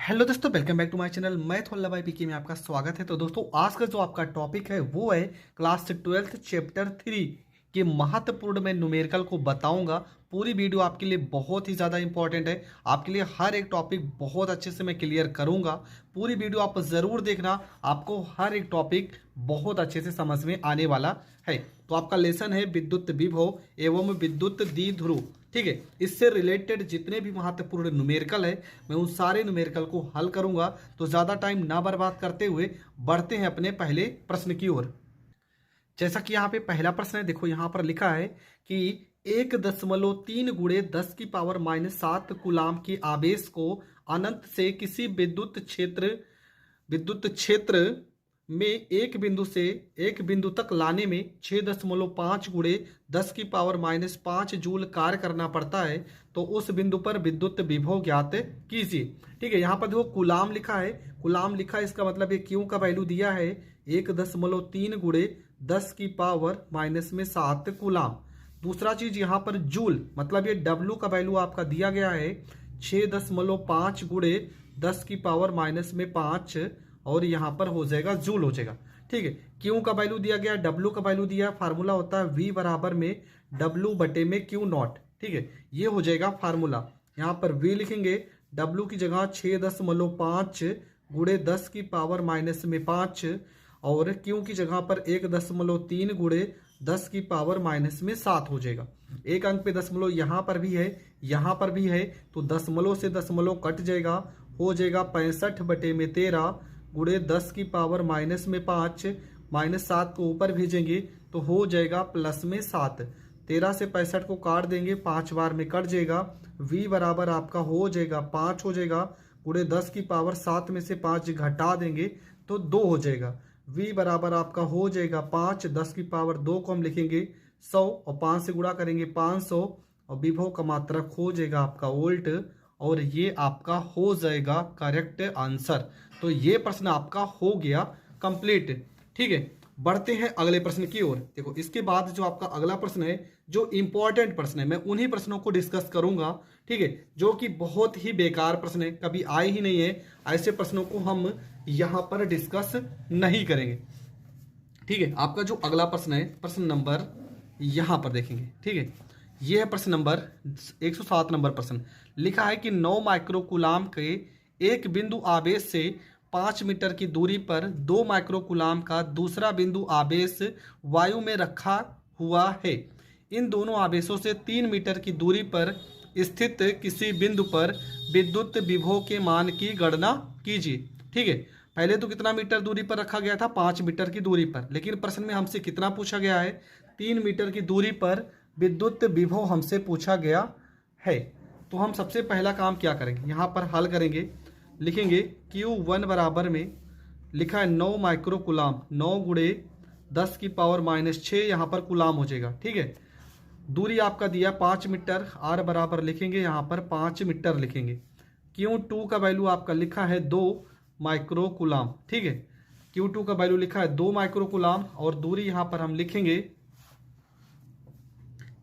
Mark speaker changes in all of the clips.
Speaker 1: Hello दोस्तों, welcome back to my channel. मैं थोल्ला भाई पीके में आपका स्वागत है। तो दोस्तों, आज का जो आपका टॉपिक है वो है क्लास 12th चैप्टर 3 के महत्वपूर्ण मैं न्यूमेरिकल को बताऊंगा। पूरी वीडियो आपके लिए बहुत ही ज़्यादा इंपॉर्टेंट है। आपके लिए हर एक टॉपिक बहुत अच्छे से मैं क्लियर करूंगा। पूरी वीडियो आप ज़रूर देखना, आपको हर एक टॉपिक बहुत अच्छे से समझ में आने वाला है। तो आपका लेसन है विद्युत विभव एवं विद्युत द्विध्रुव। ठीक है, इससे रिलेटेड जितने भी महत्वपूर्ण न्यूमेरिकल है मैं उन सारे न्यूमेरिकल को हल करूंगा। तो ज़्यादा टाइम ना बर्बाद करते हुए बढ़ते हैं अपने पहले प्रश्न की ओर। जैसा कि यहाँ पे पहला प्रश्न है, देखो यहाँ पर लिखा है कि 1.3 गुणे 10 की पावर -7 कूलाम के आवेश को अनंत से किसी विद्युत क्षेत्र में एक बिंदु से एक बिंदु तक लाने में 6.5 गुणे 10 की पावर -5 जूल कार्य करना पड़ता है। तो उस बिंदु पर विद्युत विभव ज्ञात कीजिए। ठीक है, यहाँ पर देखो कूलाम लिखा है, कूलाम लिखा है, इसका मतलब ये क्यू का वैल्यू दिया है 1.3 गुणे 10 की पावर -7 कूलाम। दूसरा चीज यहाँ पर जूल, मतलब ये डब्ल्यू का वैल्यू आपका दिया गया है 6.5 गुणे 10 की पावर -5 और यहाँ पर हो जाएगा जूल हो जाएगा। ठीक है, क्यू का वैल्यू दिया गया, डब्ल्यू का वैल्यू दिया, फार्मूला होता है V बराबर में डब्ल्यू बटे में क्यू नॉट। ठीक है, ये हो जाएगा फार्मूला। यहाँ पर V लिखेंगे, डब्ल्यू की जगह 6.5 गुणे 10 की पावर -5 और क्यू की जगह पर 1.3 गुणे 10 की पावर -7 हो जाएगा। एक अंक पे दशमलव यहाँ पर भी है, यहाँ पर भी है, तो दशमलव से दशमलव कट जाएगा, हो जाएगा 65/13 गुणे 10 की पावर -5 -7 को ऊपर भेजेंगे तो हो जाएगा +7। 13 से 65 को काट देंगे, 5 बार में कट जाएगा। V बराबर आपका हो जाएगा 5 हो जाएगा, गुणे 10 की पावर 7 में से 5 घटा देंगे तो 2 हो जाएगा। V बराबर आपका हो जाएगा 5, 10 की पावर 2 को हम लिखेंगे 100 और 5 से गुणा करेंगे 500 और विभव का मात्रक हो जाएगा आपका वोल्ट और ये आपका हो जाएगा करेक्ट आंसर। तो ये प्रश्न आपका हो गया कंप्लीट। ठीक है, बढ़ते हैं अगले प्रश्न की ओर। देखो, इसके बाद जो आपका अगला प्रश्न है, जो इंपॉर्टेंट प्रश्न है, मैं उन्हीं प्रश्नों को डिस्कस करूंगा। ठीक है, जो कि बहुत ही बेकार प्रश्न है, कभी आए ही नहीं है, ऐसे प्रश्नों को हम यहां पर डिस्कस नहीं करेंगे। ठीक है, आपका जो अगला प्रश्न है, प्रश्न नंबर यहां पर देखेंगे। ठीक है, यह है प्रश्न नंबर 107 नंबर प्रश्न। लिखा है कि 9 माइक्रोकूलाम के एक बिंदु आवेश से 5 मीटर की दूरी पर 2 माइक्रोकूलाम का दूसरा बिंदु आवेश वायु में रखा हुआ है। इन दोनों आवेशों से 3 मीटर की दूरी पर स्थित किसी बिंदु पर विद्युत विभव के मान की गणना कीजिए। ठीक है, पहले तो कितना मीटर दूरी पर रखा गया था? 5 मीटर की दूरी पर, लेकिन प्रश्न में हमसे कितना पूछा गया है? 3 मीटर की दूरी पर विद्युत विभव हमसे पूछा गया है। तो हम सबसे पहला काम क्या करेंगे, यहाँ पर हल करेंगे। लिखेंगे Q1 बराबर में लिखा है 9 माइक्रोकूलाम, 9 गुणे 10 की पावर -6 यहाँ पर कूलाम हो जाएगा। ठीक है, दूरी आपका दिया 5 मीटर, R बराबर लिखेंगे यहाँ पर 5 मीटर लिखेंगे। Q2 का वैल्यू आपका लिखा है 2 माइक्रोकूलाम। ठीक है, Q2 का वैल्यू लिखा है 2 माइक्रोकूलाम और दूरी यहाँ पर हम लिखेंगे,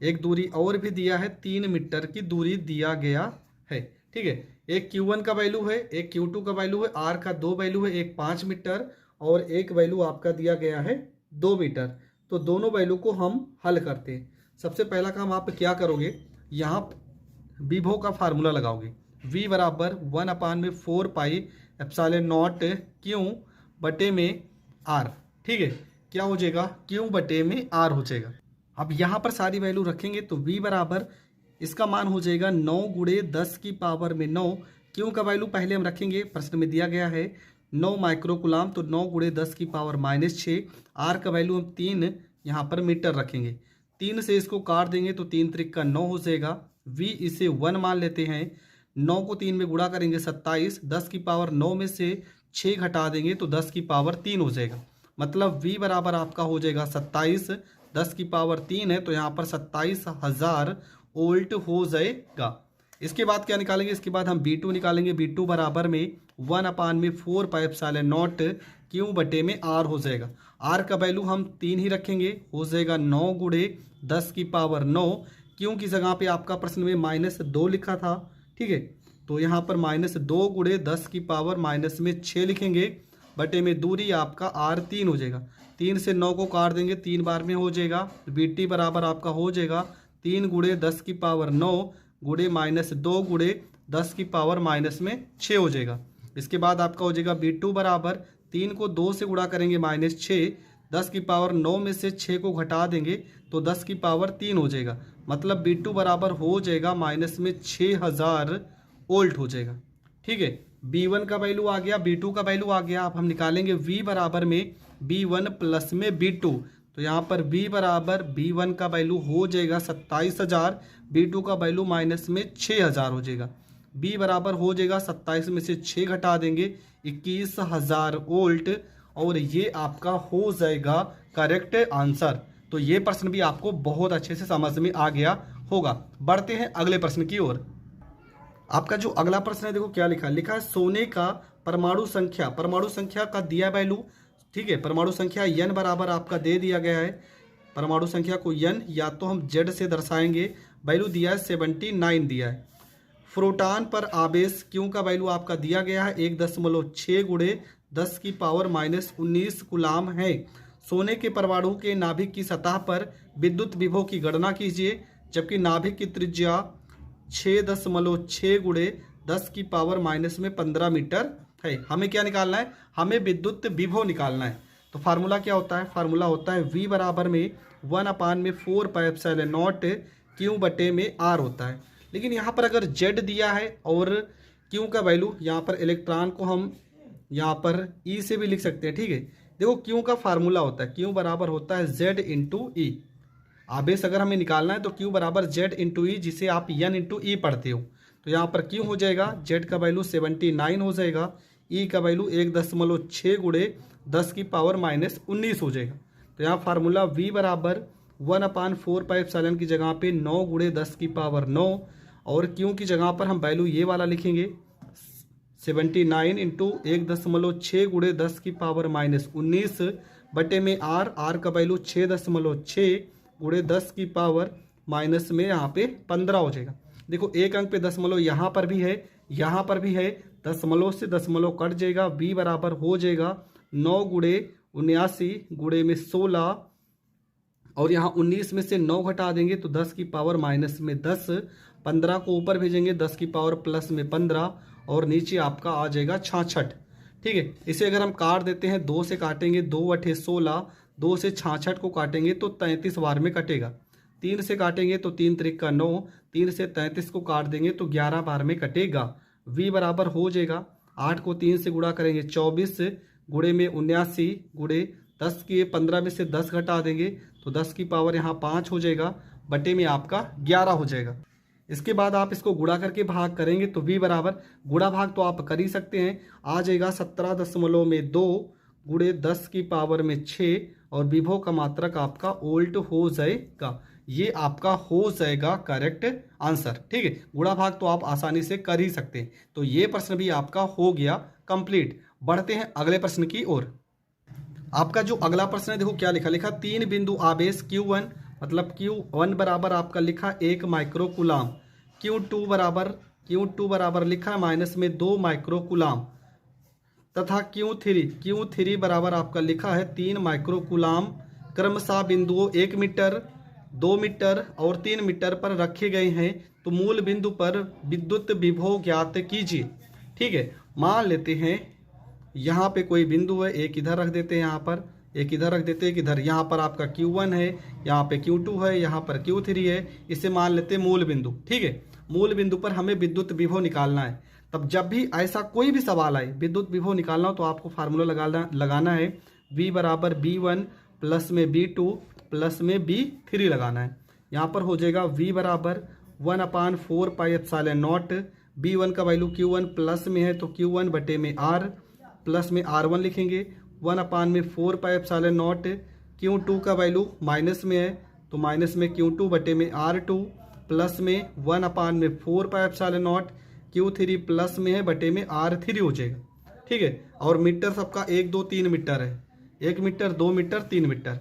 Speaker 1: एक दूरी और भी दिया है, 3 मीटर की दूरी दिया गया है। ठीक है, एक Q1 का वैल्यू है, एक Q2 का वैल्यू है, R का 2 वैल्यू है, एक 5 मीटर और एक वैल्यू आपका दिया गया है 2 मीटर। तो दोनों वैल्यू को हम हल करते हैं। सबसे पहला काम आप क्या करोगे, यहाँ विभव का फार्मूला लगाओगे। V बराबर 1/4 पाई एप्सिलॉन नॉट Q बटे में R। ठीक है, क्या हो जाएगा? Q बटे में R हो जाएगा। अब यहाँ पर सारी वैल्यू रखेंगे तो V बराबर इसका मान हो जाएगा 9 गुणे 10 की पावर में 9। क्यों का वैल्यू पहले हम रखेंगे, प्रश्न में दिया गया है 9 माइक्रोकूलाम, तो 9 गुणे 10 की पावर -6। R का वैल्यू हम 3 यहाँ पर मीटर रखेंगे, 3 से इसको काट देंगे तो 3 त्रिक का 9 हो जाएगा। V इसे 1 मान लेते हैं, 9 को 3 में गुणा करेंगे 27, 10 की पावर 9 में से 6 घटा देंगे तो 10 की पावर 3 हो जाएगा। मतलब V बराबर आपका हो जाएगा 27, 10 की पावर 3 है तो यहाँ पर 27,000 वोल्ट हो जाएगा। इसके बाद क्या निकालेंगे, इसके बाद हम B2 निकालेंगे। B2 बराबर में 1/4 पाई एप्सिलॉन नॉट Q बटे में R हो जाएगा। R का वैल्यू हम 3 ही रखेंगे, हो जाएगा 9 गुणे 10 की पावर 9। Q की जगह पे आपका प्रश्न में -2 लिखा था। ठीक है, तो यहाँ पर -2 गुणे 10 की पावर -6 लिखेंगे, बटे में दूरी आपका r3 हो जाएगा। 3 से 9 को काट देंगे, 3 बार में हो जाएगा। BT बराबर आपका हो जाएगा 3 गुणे 10 की पावर 9 गुणे -2 गुणे 10 की पावर -6 हो जाएगा। इसके बाद आपका हो जाएगा B2 बराबर 3 को 2 से गुणा करेंगे -6, 10 की पावर 9 में से 6 को घटा देंगे तो 10 की पावर 3 हो जाएगा। मतलब B2 बराबर हो जाएगा -6000 वोल्ट हो जाएगा। ठीक है, B1 का वैल्यू आ गया, B2 का वैल्यू आ गया। अब हम निकालेंगे V बराबर में B1 प्लस में B2। तो यहाँ पर V बराबर B1 का वैल्यू हो जाएगा 27000, B2 का वैल्यू -6000 हो जाएगा। B बराबर हो जाएगा 27 में से 6 घटा देंगे 21000 वोल्ट, और ये आपका हो जाएगा करेक्ट आंसर। तो ये प्रश्न भी आपको बहुत अच्छे से समझ में आ गया होगा। बढ़ते हैं अगले प्रश्न की ओर। आपका जो अगला प्रश्न है, देखो क्या लिखा है। लिखा है सोने का परमाणु संख्या का दिया वैल्यू। ठीक है, परमाणु संख्या n बराबर आपका दे दिया गया है। परमाणु संख्या को n या तो हम z से दर्शाएंगे, वैल्यू दिया है 79 दिया है। प्रोटॉन पर आवेश Q का वैल्यू आपका दिया गया है 1.6 गुणे 10 की पावर -19 कूलाम है। सोने के परमाणु के नाभिक की सतह पर विद्युत विभव की गणना कीजिए, जबकि नाभिक की त्रिज्या 6.6 गुणे 10 की पावर -15 मीटर है। हमें क्या निकालना है? हमें विद्युत विभव निकालना है। तो फार्मूला क्या होता है? फार्मूला होता है V बराबर में 1/4πε0 Q बटे में R होता है। लेकिन यहाँ पर अगर Z दिया है और Q का वैल्यू, यहाँ पर इलेक्ट्रॉन को हम यहाँ पर E से भी लिख सकते हैं। ठीक है, देखो Q का फार्मूला होता है, Q बराबर होता है Z इंटू E। आवेश अगर हमें निकालना है तो Q बराबर Z इंटू E, जिसे आप N इंटू E पढ़ते हो। तो यहाँ पर Q हो जाएगा, Z का वैल्यू 79 हो जाएगा, E का वैल्यू 1.6 गुणे 10 की पावर -19 हो जाएगा। तो यहाँ फार्मूला V बराबर 1/4πε की जगह पे 9 गुणे 10 की पावर 9, और Q की जगह पर हम वैल्यू ये वाला लिखेंगे 79 इंटू 1.6 गुणे 10 की पावर -19 बटे में R का वैल्यू 6.6 गुणे 10 की पावर माइनस में यहाँ पे 15 हो जाएगा। देखो एक अंक पे दशमलव यहाँ पर भी है, यहाँ पर भी है, दशमलव से दशमलव कट जाएगा। V बराबर हो जाएगा 9 गुणे 79 गुणे में 16, और यहाँ 19 में से 9 घटा देंगे तो 10 की पावर माइनस में 10, 15 को ऊपर भेजेंगे 10 की पावर प्लस में 15, और नीचे आपका आ जाएगा 66। ठीक है, इसे अगर हम काट देते हैं, 2 से काटेंगे 2/16, 2 से 66 को काटेंगे तो 33 बार में कटेगा। 3 से काटेंगे तो 3 त्रिक का 9, 3 से 33 को काट देंगे तो 11 बार में कटेगा। V बराबर हो जाएगा 8 को 3 से गुणा करेंगे 24 गुणे में 79 गुणे 10 के 15 में से 10 घटा देंगे तो 10 की पावर यहाँ 5 हो जाएगा, बटे में आपका 11 हो जाएगा। इसके बाद आप इसको गुणा करके भाग करेंगे तो V बराबर, गुणा भाग तो आप कर ही सकते हैं, आ जाएगा 17.2 गुणे 10 की पावर में 6, और विभव का मात्रक आपका वोल्ट हो जाएगा। ये आपका हो जाएगा करेक्ट आंसर। ठीक है, गुणा भाग तो आप आसानी से कर ही सकते हैं। तो ये प्रश्न भी आपका हो गया कंप्लीट। बढ़ते हैं अगले प्रश्न की ओर। आपका जो अगला प्रश्न है, देखो क्या लिखा 3 बिंदु आवेश Q1, मतलब Q1 बराबर आपका लिखा 1 माइक्रो कूलाम, Q2 बराबर लिखा -2 माइक्रो कूलाम, तथा Q3 बराबर आपका लिखा है 3 माइक्रो कूलाम, क्रमशः बिंदुओं 1 मीटर, 2 मीटर और 3 मीटर पर रखे गए हैं। तो मूल बिंदु पर विद्युत विभव ज्ञात कीजिए। ठीक है, मान लेते हैं यहाँ पे कोई बिंदु है, एक इधर रख देते हैं, यहाँ पर एक इधर रख देते हैं, इधर यहाँ पर आपका Q1 है, यहाँ पे Q2 है, यहाँ पर Q3 है। इसे मान लेते हैं मूल बिंदु। ठीक है, मूल बिंदु पर हमें विद्युत विभव निकालना है। तब जब भी ऐसा कोई भी सवाल आए, विद्युत विभव निकालना हो, तो आपको फार्मूला लगाना है V बराबर B1 प्लस में B2 प्लस में B3 लगाना है। यहाँ पर हो जाएगा V बराबर 1/4πε0, B1 का वैल्यू Q1 प्लस में है तो Q1 बटे में R, प्लस में R1 लिखेंगे 1/4πε0, Q2 का वैल्यू माइनस में है तो माइनस में Q2 बटे में R2, प्लस में 1/4πε0, Q3 प्लस में है बटे में R3 हो जाएगा। ठीक है, और मीटर सबका 1 2 3 मीटर है, 1 मीटर 2 मीटर 3 मीटर।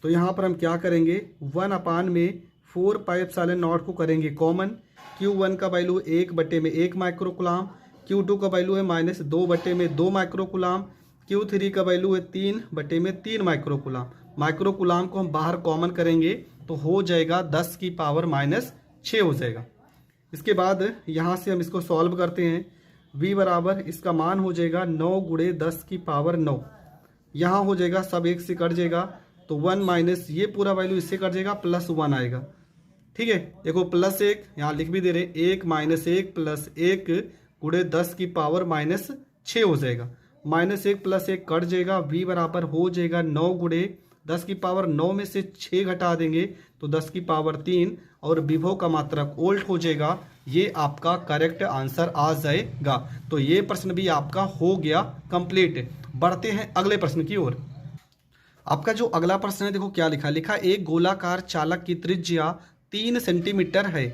Speaker 1: तो यहाँ पर हम क्या करेंगे, 1/4πε0 को करेंगे कॉमन, Q1 का वैल्यू 1/1 माइक्रोकुलाम, Q2 का वैल्यू है -2/2 माइक्रोकुलाम, Q3 का वैल्यू है 3/3 माइक्रोकुलाम। माइक्रोकुलाम को हम बाहर कॉमन करेंगे तो हो जाएगा 10 की पावर -6 हो जाएगा। इसके बाद यहाँ से हम इसको सॉल्व करते हैं। V बराबर इसका मान हो जाएगा 9 गुणे 10 की पावर 9। यहाँ हो जाएगा सब एक से कट जाएगा तो 1 माइनस ये पूरा वैल्यू इससे कट जाएगा +1 आएगा। ठीक है, देखो +1 यहाँ लिख भी दे रहे, 1 - 1 + 1 गुणे 10 की पावर -6 हो जाएगा। -1 + 1 कट जाएगा, V बराबर हो जाएगा 9 गुणे 10 की पावर 9 में से 6 घटा देंगे तो 10 की पावर 3 और विभव का मात्रक ओल्ट हो जाएगा। ये आपका करेक्ट आंसर आ जाएगा। तो ये प्रश्न भी आपका हो गया कंप्लीट। बढ़ते हैं अगले प्रश्न की ओर। आपका जो अगला प्रश्न है देखो क्या लिखा, एक गोलाकार चालक की त्रिज्या 3 सेंटीमीटर है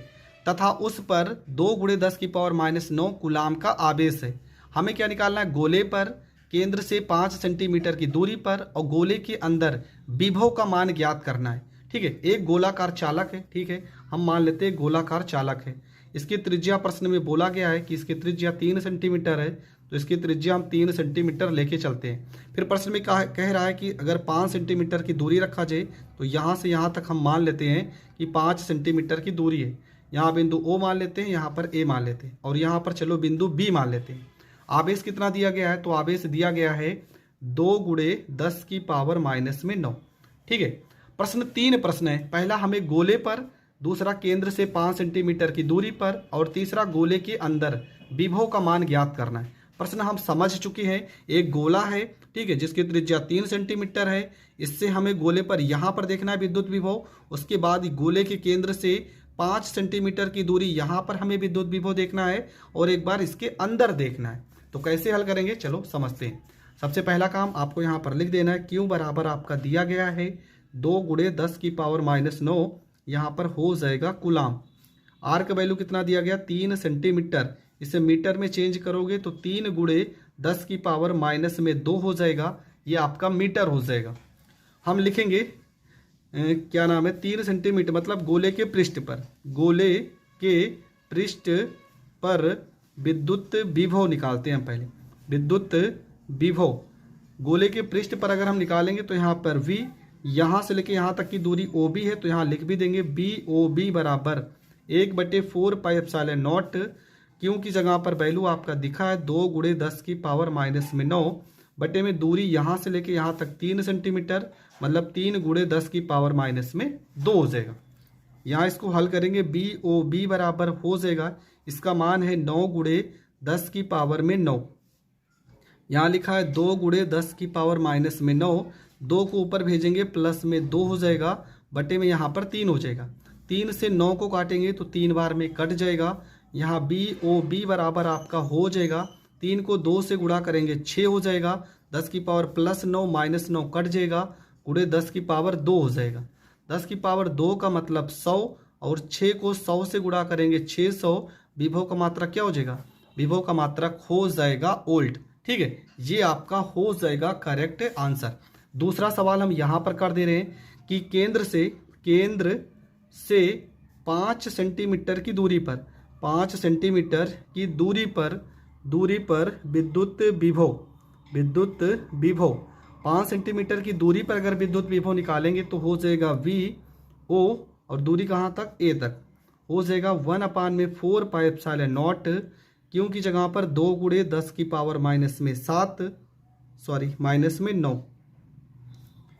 Speaker 1: तथा उस पर 2 गुणे 10 की पावर -9 कूलाम का आवेश है। हमें क्या निकालना है, गोले पर केंद्र से 5 सेंटीमीटर की दूरी पर और गोले के अंदर विभव का मान ज्ञात करना है। ठीक है, एक गोलाकार चालक है। ठीक है, हम मान लेते हैं गोलाकार चालक है। इसकी त्रिज्या प्रश्न में बोला गया है कि इसकी त्रिज्या 3 सेंटीमीटर है, तो इसकी त्रिज्या हम 3 सेंटीमीटर लेके चलते हैं। फिर प्रश्न में कह रहा है कि अगर 5 सेंटीमीटर की दूरी रखा जाए तो यहाँ से यहाँ तक हम मान लेते हैं कि 5 सेंटीमीटर की दूरी है। यहाँ बिंदु O मान लेते हैं, यहाँ पर A मान लेते हैं और यहाँ पर चलो बिंदु B मान लेते हैं। आवेश कितना दिया गया है, तो आवेश दिया गया है 2 गुणे 10 की पावर -9। ठीक है, प्रश्न 3 प्रश्न है। पहला हमें गोले पर, दूसरा केंद्र से 5 सेंटीमीटर की दूरी पर और तीसरा गोले के अंदर विभव का मान ज्ञात करना है। प्रश्न हम समझ चुके हैं। एक गोला है, ठीक है, जिसकी त्रिज्या 3 सेंटीमीटर है। इससे हमें गोले पर यहाँ पर देखना है विद्युत विभव। उसके बाद गोले के केंद्र से 5 सेंटीमीटर की दूरी यहाँ पर हमें विद्युत विभव देखना है और एक बार इसके अंदर देखना है। तो कैसे हल करेंगे, चलो समझते हैं। सबसे पहला काम आपको यहाँ पर लिख देना है, Q बराबर आपका दिया गया है 2 गुणे 10 की पावर -9, यहाँ पर हो जाएगा कूलाम। R का वैल्यू कितना दिया गया, 3 सेंटीमीटर। इसे मीटर में चेंज करोगे तो 3 गुणे 10 की पावर -2 हो जाएगा, ये आपका मीटर हो जाएगा। हम लिखेंगे क्या नाम है, 3 सेंटीमीटर मतलब गोले के पृष्ठ पर, गोले के पृष्ठ पर विद्युत विभव निकालते हैं। पहले विद्युत विभव गोले के पृष्ठ पर अगर हम निकालेंगे तो यहाँ पर V, यहाँ से लेके यहाँ तक की दूरी OB है तो यहाँ लिख भी देंगे BOB बराबर 1/4 पाई एप्सिलॉन नॉट। क्यों की जगह पर वैल्यू आपका दिखा है 2 गुणे 10 की पावर -9 बटे में दूरी यहाँ से लेके यहाँ तक 3 सेंटीमीटर मतलब 3 गुणे 10 की पावर -2 हो जाएगा। यहाँ इसको हल करेंगे, BOB बराबर हो जाएगा, इसका मान है 9 गुणे 10 की पावर में 9। यहाँ लिखा है 2 गुणे 10 की पावर -9, 2 को ऊपर भेजेंगे प्लस में 2 हो जाएगा बटे में यहाँ पर 3 हो जाएगा। 3 से 9 को काटेंगे तो 3 बार में कट जाएगा। यहाँ BOB बराबर आपका हो जाएगा, 3 को 2 से गुणा करेंगे 6 हो जाएगा, 10 की पावर +9 -9 कट जाएगा, गुणे 10 की पावर 2 हो जाएगा। 10 की पावर 2 का मतलब 100 और 6 को 100 से गुणा करेंगे 600। विभव का मात्रक क्या हो जाएगा, विभव का मात्रक हो जाएगा ओल्ट। ठीक है, ये आपका हो जाएगा करेक्ट आंसर। दूसरा सवाल हम यहाँ पर कर दे रहे हैं कि केंद्र से 5 सेंटीमीटर की दूरी पर, 5 सेंटीमीटर की दूरी पर विद्युत विभव 5 सेंटीमीटर की दूरी पर अगर विद्युत विभव निकालेंगे तो हो जाएगा VO और दूरी कहाँ तक, A तक, हो जाएगा 1/4 पाई एप्सिलॉन नॉट। क्यों की जगह पर 2 गुणे 10 की पावर -9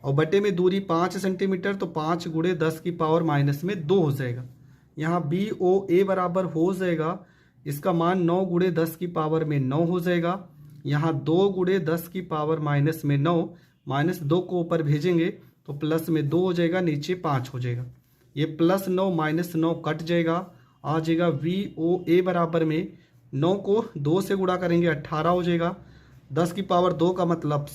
Speaker 1: और बटे में दूरी 5 सेंटीमीटर तो 5 गुणे 10 की पावर -2 हो जाएगा। यहाँ BOA बराबर हो जाएगा, इसका मान 9 गुणे 10 की पावर में 9 हो जाएगा। यहाँ 2 गुणे 10 की पावर -9 -2 को ऊपर भेजेंगे तो प्लस में 2 हो जाएगा, नीचे 5 हो जाएगा। ये +9 -9 कट जाएगा, आ जाएगा VOA बराबर में 9 को 2 से गुणा करेंगे 18 हो जाएगा। 10 की पावर 2 का मतलब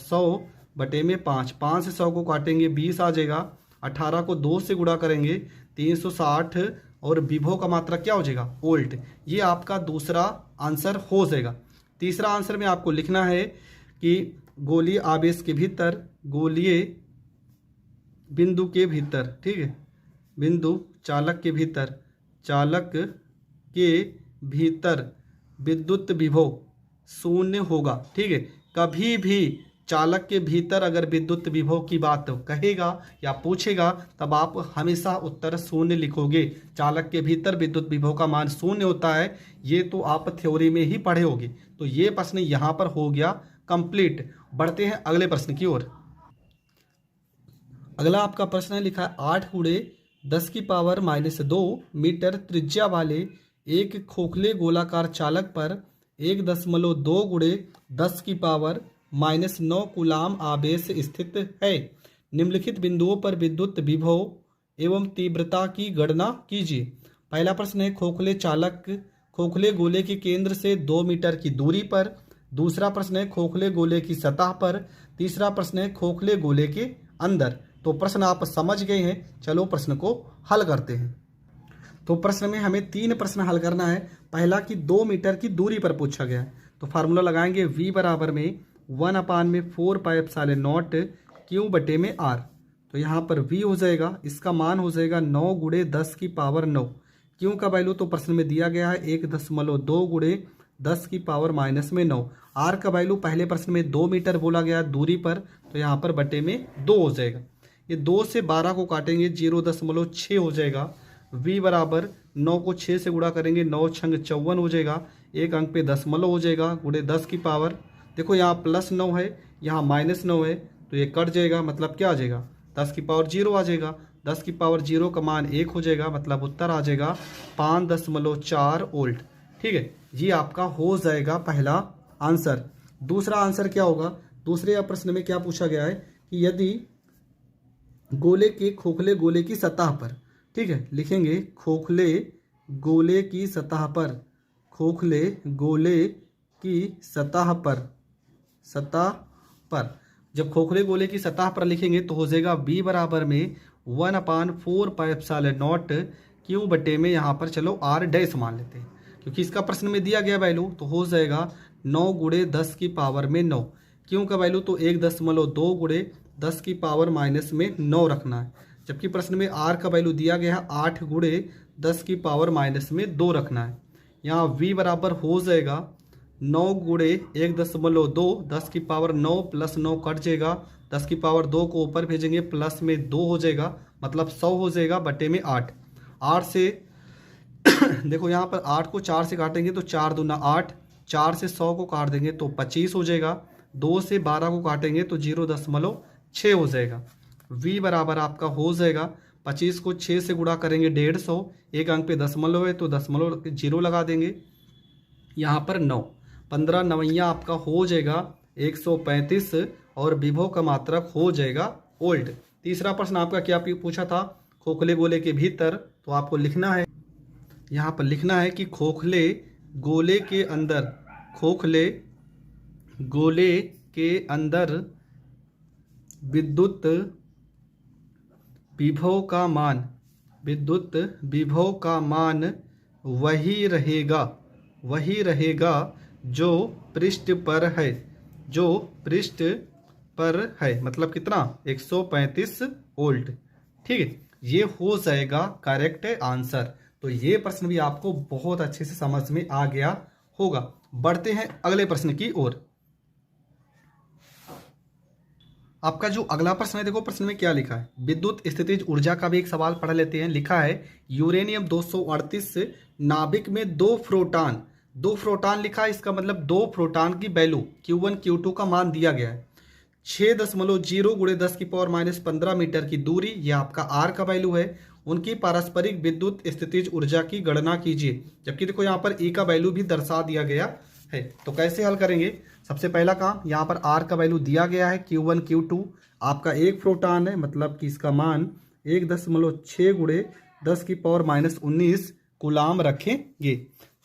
Speaker 1: 100 बटे में 5, 5 से 100 को काटेंगे 20 आ जाएगा। 18 को 2 से गुणा करेंगे 360 और विभव का मात्रा क्या हो जाएगा, वोल्ट। ये आपका दूसरा आंसर हो जाएगा। तीसरा आंसर में आपको लिखना है कि गोलीय आवेश के भीतर, गोलीय बिंदु के भीतर, ठीक है, बिंदु चालक के भीतर चालक के भीतर विद्युत विभव शून्य होगा। ठीक है, कभी भी चालक के भीतर अगर विद्युत विभव की बात कहेगा या पूछेगा तब आप हमेशा उत्तर शून्य लिखोगे। चालक के भीतर विद्युत विभव का मान शून्य होता है, ये तो आप थ्योरी में ही पढ़े होगे। तो ये प्रश्न यहाँ पर हो गया कंप्लीट। बढ़ते हैं अगले प्रश्न की ओर। अगला आपका प्रश्न है, लिखा है 8 × 10⁻² मीटर त्रिज्या वाले एक खोखले गोलाकार चालक पर 1.2 × 10⁻⁻9 कूलाम आवेश स्थित है। निम्नलिखित बिंदुओं पर विद्युत विभव एवं तीव्रता की गणना कीजिए। पहला प्रश्न है, खोखले चालक खोखले गोले के केंद्र से 2 मीटर की दूरी पर। दूसरा प्रश्न है, खोखले गोले की सतह पर। तीसरा प्रश्न है, खोखले गोले के अंदर। तो प्रश्न आप समझ गए हैं, चलो प्रश्न को हल करते हैं। तो प्रश्न में हमें 3 प्रश्न हल करना है। पहला कि 2 मीटर की दूरी पर पूछा गया है, तो फार्मूला लगाएंगे v बराबर में 1/4πε0 Q/r। तो यहाँ पर v हो जाएगा, इसका मान हो जाएगा 9 × 10⁻9। क्यू का वैल्यू तो प्रश्न में दिया गया है 1.2 × 10⁻⁻9। आर का वैल्यू पहले प्रश्न में 2 मीटर बोला गया दूरी पर, तो यहाँ पर बटे में 2 हो जाएगा। ये 2 से 12 को काटेंगे 0.6 हो जाएगा। v बराबर 9 को 6 से गुणा करेंगे, 9 × 6 = 54 हो जाएगा। एक अंक पे दशमलव हो जाएगा, गुणे 10 की पावर। देखो यहाँ +9 है, यहाँ -9 है, तो ये कट जाएगा, मतलब क्या आ जाएगा 10 की पावर 0 आ जाएगा। 10 की पावर 0 का मान 1 हो जाएगा, मतलब उत्तर आ जाएगा 5.4 वोल्ट। ठीक है, ये आपका हो जाएगा पहला आंसर। दूसरा आंसर क्या होगा? दूसरे प्रश्न में क्या पूछा गया है कि यदि गोले के खोखले गोले की सतह पर, ठीक है, लिखेंगे खोखले गोले की सतह पर, खोखले गोले की सतह पर जब खोखले गोले की सतह पर लिखेंगे तो हो जाएगा v बराबर में 1/4πε0 Q बटे में, यहाँ पर चलो r डैश मान लेते हैं क्योंकि इसका प्रश्न में दिया गया वैल्यू, तो हो जाएगा 9 × 10⁻9। क्यू का वैल्यू तो 1.2 × 10⁻⁻9 रखना है, जबकि प्रश्न में r का वैल्यू दिया गया है 8 × 10⁻⁻2 रखना है। यहाँ v बराबर हो जाएगा 9 × 1.2, 10⁻9 + 9 कट जाएगा, 10⁻2 को ऊपर भेजेंगे प्लस में 2 हो जाएगा, मतलब 100 हो जाएगा बटे में 8। 8 से देखो यहाँ पर 8 को 4 से काटेंगे तो 4 दूना 8, 4 से 100 को काट देंगे तो 25 हो जाएगा, 2 से 12 को काटेंगे तो 0.6 हो जाएगा। v बराबर आपका हो जाएगा 25 को 6 से गुणा करेंगे 150, एक अंक पे दशमलव है तो दशमलव 0 लगा देंगे, यहाँ पर 9, 15 9 आपका हो जाएगा 135 और विभव का मात्रक हो जाएगा वोल्ट। तीसरा प्रश्न आपका क्या पूछा था? खोखले गोले के भीतर, तो आपको लिखना है, यहाँ पर लिखना है कि खोखले गोले के अंदर, खोखले गोले के अंदर विद्युत विभव का मान, विद्युत विभव का मान वही रहेगा जो पृष्ठ पर है, जो पृष्ठ पर है, मतलब कितना 135 वोल्ट। ठीक है, ये हो जाएगा करेक्ट आंसर। तो ये प्रश्न भी आपको बहुत अच्छे से समझ में आ गया होगा। बढ़ते हैं अगले प्रश्न की ओर। आपका जो अगला प्रश्न है, देखो प्रश्न में क्या लिखा है, विद्युत स्थितिज ऊर्जा का भी एक सवाल पढ़ लेते हैं। लिखा है यूरेनियम 238 नाभिक में 2 प्रोटॉन लिखा है, इसका मतलब 2 प्रोटॉन की वैल्यू Q1 Q2 का मान दिया गया है। 6.0 × 10⁻15 मीटर की दूरी, ये आपका R का वैल्यू है। उनकी पारस्परिक विद्युत स्थितिज ऊर्जा की गणना कीजिए, जबकि देखो यहाँ पर E का वैल्यू भी दर्शा दिया गया है। तो कैसे हल करेंगे? सबसे पहला काम, यहाँ पर R का वैल्यू दिया गया है Q1 Q2, आपका एक प्रोटॉन है, मतलब कि इसका मान 1.6 × 10⁻⁻19 कूलाम रखेंगे।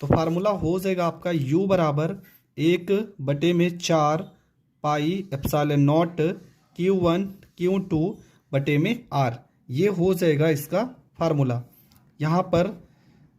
Speaker 1: तो फार्मूला हो जाएगा आपका U बराबर 1/4 πε0 Q1 Q2 बटे में R, ये हो जाएगा इसका फार्मूला। यहाँ पर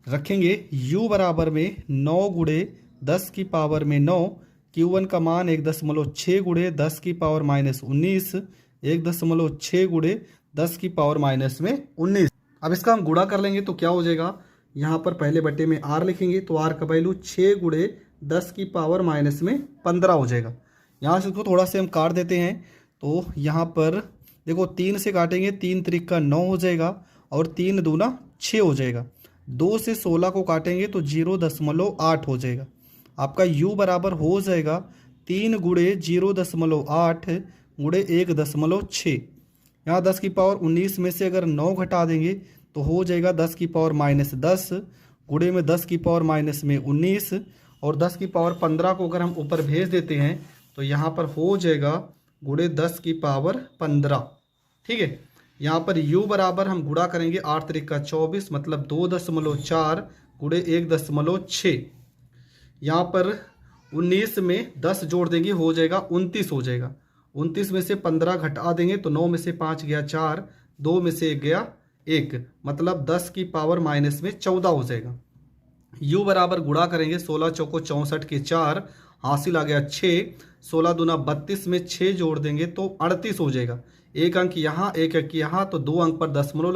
Speaker 1: रखेंगे U बराबर में 9 × 10⁻9, Q1 का मान 1.6 × 10⁻⁻19, 1.6 × 10⁻⁻19। अब इसका हम गुणा कर लेंगे तो क्या हो जाएगा, यहाँ पर पहले बटे में आर लिखेंगे तो आर का वैल्यू 6 गुणे 10 की पावर माइनस में 15 हो जाएगा। यहाँ से इसको थोड़ा से हम काट देते हैं तो यहाँ पर देखो 3 से काटेंगे, 3 त्रिक का 9 हो जाएगा और 3 दूना 6 हो जाएगा। 2 से 16 को काटेंगे तो 0.8 हो जाएगा। आपका u बराबर हो जाएगा 3 गुणे 0.8 गुणे 1.6। यहाँ 10 की पावर 19 में से अगर 9 घटा देंगे तो हो जाएगा 10 की पावर माइनस 10 गुणे में 10 की पावर माइनस में 19 और 10 की पावर 15 को अगर हम ऊपर भेज देते हैं तो यहाँ पर हो जाएगा गुणे 10 की पावर 15। ठीक है, यहाँ पर u बराबर हम गुणा करेंगे 8 त्रिक का 24 मतलब 2.4 गुणे 1.6। यहाँ पर 19 में 10 जोड़ देंगे हो जाएगा 29 हो जाएगा। 29 में से 15 घटा देंगे तो 9 में से 5 गया 4, 2 में से 1 गया 1 मतलब 10 की पावर माइनस में 14 हो जाएगा। u बराबर गुणा करेंगे 16 चौको 64 के 4 हासिल आ गया 6, 16 दूना 32 में 6 जोड़ देंगे तो 38 हो जाएगा। एक अंक यहाँ एक अंक यहाँ तो 2 अंक पर दशमलव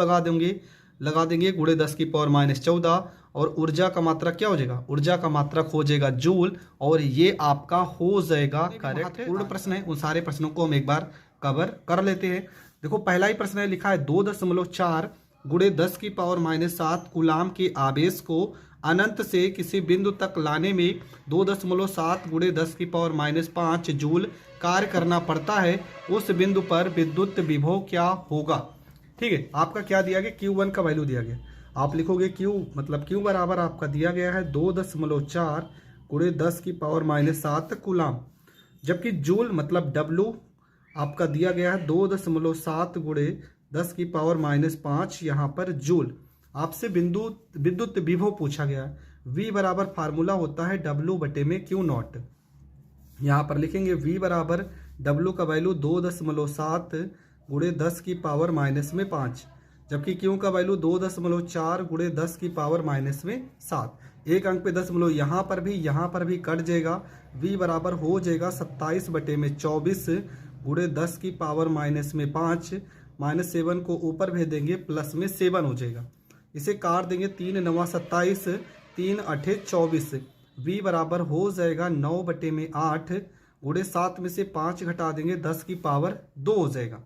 Speaker 1: लगा देंगे गुणे 10 की पावर माइनस 14 और ऊर्जा का मात्रक क्या हो जाएगा, ऊर्जा का मात्रक हो जाएगा जूल और ये आपका हो जाएगा करेक्ट। पूर्ण प्रश्न है, उन सारे प्रश्नों को हम एक बार कवर कर लेते हैं। देखो पहला ही प्रश्न है, लिखा है 2.4 गुणे 10 की पावर माइनस 7 कूलाम के आवेश को अनंत से किसी बिंदु तक लाने में 2.7 गुणे 10 की पावर माइनस 5 जूल कार्य करना पड़ता है। उस बिंदु पर विद्युत विभव क्या होगा। ठीक है, आपका क्या दिया गया, Q1 का वैल्यू दिया गया। आप लिखोगे Q मतलब Q बराबर आपका दिया गया है 2.4 गुणे 10 की पावर माइनस 7 कूलाम, जबकि जूल मतलब W आपका दिया गया है 2.7 गुणे 10 की पावर माइनस 5 यहाँ पर जूल। आपसे विद्युत विभव पूछा गया है। V बराबर फार्मूला होता है W बटे में Q0। यहाँ पर लिखेंगे V बराबर W का वैल्यू 2.7 गुणे 10 की पावर माइनस में 5, जबकि Q का वैल्यू 2.4 गुणे 10 की पावर माइनस में 7। एक अंक पे दशमलव यहाँ पर भी कट जाएगा। V बराबर हो जाएगा 27 बटे में 24 गुणे 10 की पावर माइनस में 5, माइनस 7 को ऊपर भेज देंगे प्लस में 7 हो जाएगा। इसे काट देंगे 3 9 27, 3 8 24। V बराबर हो जाएगा 9 बटे में 8 गुणे 7 में से 5 घटा देंगे 10 की पावर 2 हो जाएगा।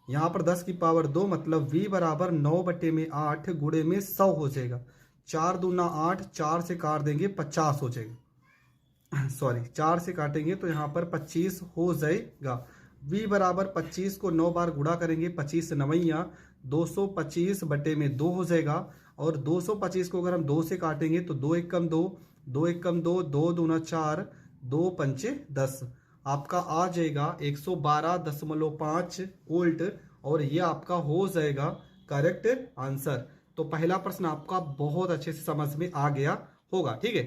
Speaker 1: यहाँ पर 10 की पावर 2 मतलब V बराबर 9 बटे में 8 गुणे में 100 हो जाएगा। 4 दूना 8, 4 से काट देंगे 50 हो जाएगा। सॉरी 4 से काटेंगे तो यहाँ पर 25 हो जाएगा। V बराबर 25 को 9 बार गुणा करेंगे, 25 नवैया 225 बटे में 2 हो जाएगा और 225 को अगर हम 2 से काटेंगे तो 2 एक कम 2, 2 एक कम 2, 2 दूना 4, 2 पंचे 10। आपका आ जाएगा 112.5 वोल्ट और ये आपका हो जाएगा करेक्ट आंसर। तो पहला प्रश्न आपका बहुत अच्छे से समझ में आ गया होगा। ठीक है,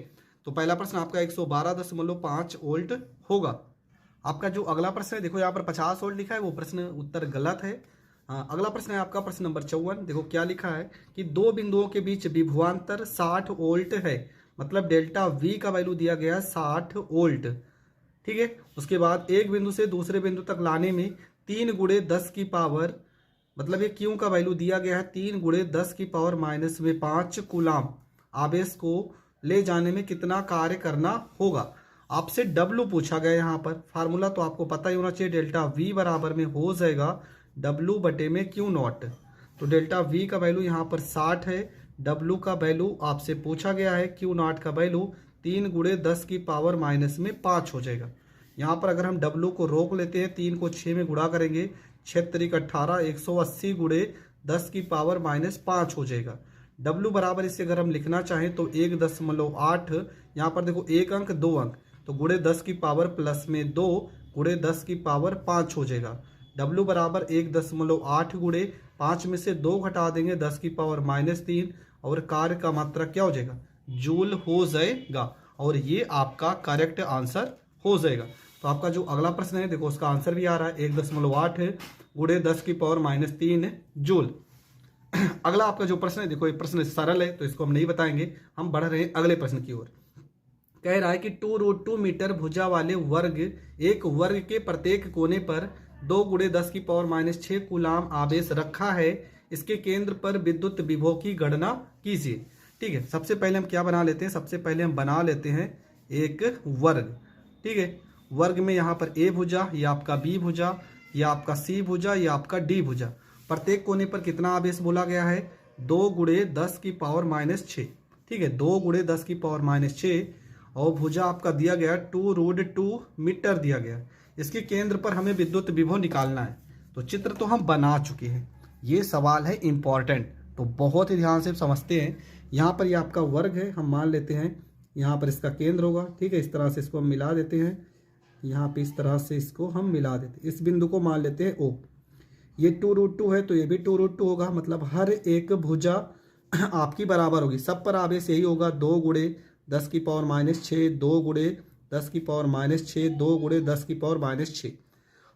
Speaker 1: तो पहला प्रश्न आपका 112.5 वोल्ट होगा। आपका जो अगला प्रश्न है, देखो यहाँ पर 50 वोल्ट लिखा है, वो प्रश्न उत्तर गलत है। अगला प्रश्न है आपका प्रश्न नंबर 54। देखो क्या लिखा है कि दो बिंदुओं के बीच विभवांतर 60 वोल्ट है, मतलब डेल्टा V का वैल्यू दिया गया है 60 वोल्ट। ठीक है, उसके बाद एक बिंदु से दूसरे बिंदु तक लाने में 3 गुणे 10 की पावर मतलब ये Q का वैल्यू दिया गया है 3 गुणे 10 की पावर माइनस में 5 कूलाम आवेश को ले जाने में कितना कार्य करना होगा। आपसे W पूछा गया। यहाँ पर फार्मूला तो आपको पता ही होना चाहिए, डेल्टा V बराबर में हो जाएगा W बटे में Q0। तो डेल्टा V का वैल्यू यहाँ पर 60 है, W का वैल्यू आपसे पूछा गया है Q0 का वैल्यू 3 गुणे 10 की पावर माइनस में 5 हो जाएगा। यहाँ पर अगर हम W को रोक लेते हैं, 3 को 6 में गुणा करेंगे, 6 तरीक 18, 180 गुणे 10 की पावर माइनस 5 हो जाएगा। W बराबर इसे अगर हम लिखना चाहें तो 1.8, यहाँ पर देखो एक अंक 2 अंक तो गुणे 10 की पावर प्लस में 2 गुणे 10 की पावर 5 हो जाएगा। W बराबर 1.8 गुणे 5 में से 2 घटा देंगे 10 की पावर माइनस 3 और कार्य का मात्रा क्या हो जाएगा, जूल हो जाएगा और ये आपका करेक्ट आंसर हो जाएगा। तो आपका जो अगला प्रश्न है, देखो उसका आंसर भी आ रहा है 1.8 गुणे 10 की पावर माइनस 3 जूल। अगला आपका जो प्रश्न है, देखो ये प्रश्न सरल है तो इसको हम नहीं बताएंगे, हम बढ़ रहे हैं अगले प्रश्न की ओर। कह रहा है कि 2√2 मीटर भुजा वाले एक वर्ग के प्रत्येक कोने पर 2 गुणे 10 की पावर माइनस 6 कूलाम आवेश रखा है। इसके केंद्र पर विद्युत विभव की गणना कीजिए। ठीक है, सबसे पहले हम क्या बना लेते हैं, सबसे पहले हम बना लेते हैं एक वर्ग। ठीक है, वर्ग में यहाँ पर ए भुजा, ये आपका बी भुजा, ये आपका सी भुजा, ये आपका डी भुजा। प्रत्येक कोने पर कितना आवेश बोला गया है, 2 गुणे 10 की पावर -6। ठीक है, 2 गुणे 10 की पावर -6 और भुजा आपका दिया गया 2√2 मीटर दिया गया। इसके केंद्र पर हमें विद्युत विभव निकालना है। तो चित्र तो हम बना चुके हैं, ये सवाल है इम्पॉर्टेंट, तो बहुत ही ध्यान से समझते हैं। यहाँ पर ये आपका वर्ग है, हम मान लेते हैं यहाँ पर इसका केंद्र होगा। ठीक है, इस तरह से इसको हम मिला देते हैं, यहाँ पे इस तरह से इसको हम मिला देते हैं। इस बिंदु को मान लेते हैं O। ये 2√2 है तो ये भी 2√2 होगा, मतलब हर एक भुजा आपकी बराबर होगी, सब पर आवेश यही होगा। 2 गुणे 10 की पावर -6, 2 गुणे 10 की पावर -6, 2 गुणे 10 की पावर -6।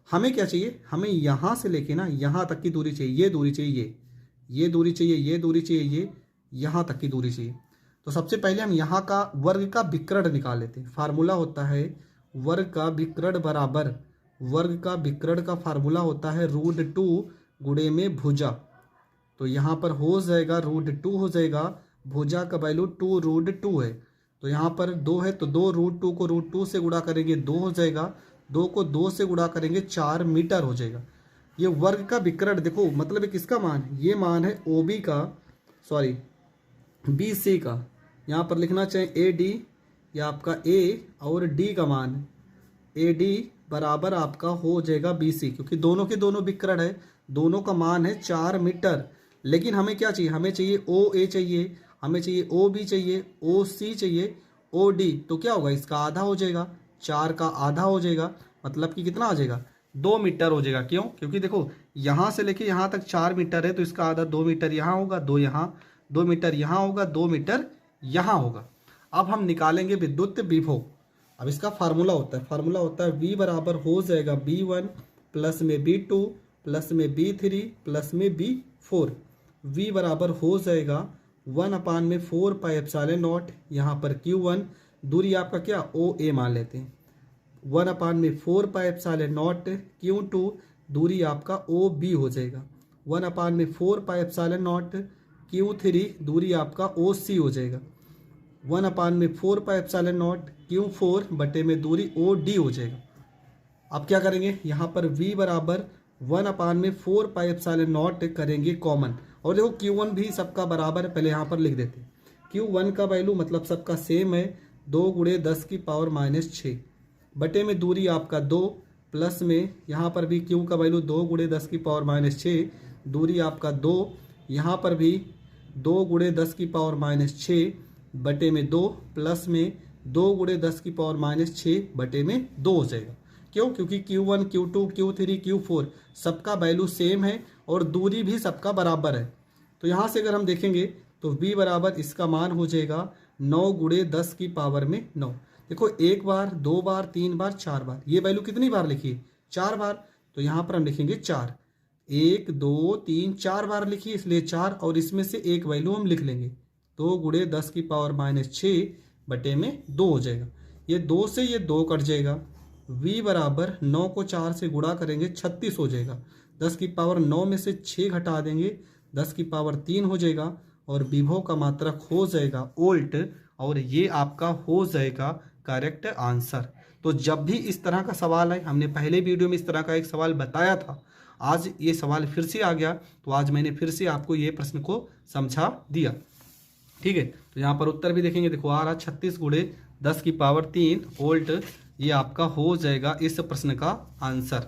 Speaker 1: हमें क्या चाहिए, हमें यहाँ से लेके ना यहाँ तक की दूरी चाहिए, ये दूरी चाहिए, ये दूरी चाहिए, ये दूरी चाहिए, ये यहाँ तक की दूरी चाहिए। तो सबसे पहले हम यहाँ का वर्ग का विकर्ण निकाल लेते हैं। फार्मूला होता है वर्ग का विकर्ण बराबर, वर्ग का विकर्ण का फार्मूला होता है √2 गुणे में भुजा। तो यहाँ पर हो जाएगा √2 हो जाएगा, भुजा का वैल्यू 2√2 है। तो यहाँ पर 2 है तो 2√2 को √2 से गुणा करेंगे 2 हो जाएगा, 2 को 2 से गुणा करेंगे 4 मीटर हो जाएगा। ये वर्ग का विकर्ण देखो, मतलब ये किसका मान है, ये मान है OB का, सॉरी BC का। यहाँ पर लिखना चाहिए AD, या आपका A और D का मान है। AD बराबर आपका हो जाएगा BC, क्योंकि दोनों के दोनों विकर्ण है, दोनों का मान है 4 मीटर। लेकिन हमें क्या चाहिए, हमें चाहिए OA चाहिए, हमें चाहिए OB चाहिए, OC चाहिए, OD। तो क्या होगा, इसका आधा हो जाएगा, 4 का आधा हो जाएगा, मतलब कि कितना आ जाएगा, 2 मीटर हो जाएगा। क्यों, क्योंकि देखो यहाँ से लेके यहाँ तक 4 मीटर है, तो इसका आधा 2 मीटर यहाँ होगा, 2 यहाँ, 2 मीटर यहाँ होगा, 2 मीटर यहाँ होगा। अब हम निकालेंगे विद्युत विभव। अब इसका फार्मूला होता है, फार्मूला होता है V बराबर हो जाएगा B1 प्लस में B2 प्लस में B3 प्लस में B4। V बराबर हो जाएगा 1/4 पाई एप्सिलॉन नॉट, यहाँ पर Q1 दूरी आपका क्या OA मान लेते हैं, 1/4 पाई एप्सिलॉन नॉट Q2 दूरी आपका OB हो जाएगा, 1/4 पाई एप्सिलॉन नॉट Q3 दूरी आपका OC हो जाएगा, 1/4 पाई एप्सिलॉन नॉट Q4 बटे में दूरी OD हो जाएगा। अब क्या करेंगे, यहाँ पर V बराबर 1/4 पाई एप्सिलॉन नॉट करेंगे कॉमन, और देखो Q1 भी सबका बराबर है, पहले यहाँ पर लिख देते हैं। Q1 का वैल्यू मतलब सबका सेम है, 2 गुणे 10 की पावर -6 बटे में दूरी आपका 2 प्लस में यहाँ पर भी Q का वैल्यू 2 गुणे 10 की पावर -6, दूरी आपका 2, यहाँ पर भी 2 गुणे 10 की पावर -6 बटे में 2 प्लस में 2 गुणे 10 की पावर -6 बटे में 2 हो जाएगा। क्यों, क्योंकि Q1 Q2 Q3 Q4 सबका वैल्यू सेम है और दूरी भी सबका बराबर है। तो यहाँ से अगर हम देखेंगे तो V बराबर इसका मान हो जाएगा 9 गुणे 10 की पावर में 9। देखो 1 बार, 2 बार, 3 बार, 4 बार, ये वैल्यू कितनी बार लिखी, 4 बार। तो यहाँ पर हम लिखेंगे 4, 1 2 3 4 बार लिखिए, इसलिए 4, और इसमें से एक वैल्यू हम लिख लेंगे, 2 गुणे 10 की पावर -6 बटे में 2 हो जाएगा। ये 2 से ये 2 कट जाएगा। V बराबर 9 को 4 से गुणा करेंगे 36 हो जाएगा, 10 की पावर 9 में से 6 घटा देंगे, 10 की पावर 3 हो जाएगा, और विभव का मात्रक हो जाएगा वोल्ट, और ये आपका हो जाएगा करेक्ट आंसर। तो जब भी इस तरह का सवाल है, हमने पहले वीडियो में इस तरह का एक सवाल बताया था, आज ये सवाल फिर से आ गया, तो आज मैंने फिर से आपको ये प्रश्न को समझा दिया। ठीक है, तो यहाँ पर उत्तर भी देखेंगे, देखो आ रहा 36 गुणे 10 की पावर 3 वोल्ट, ये आपका हो जाएगा इस प्रश्न का आंसर।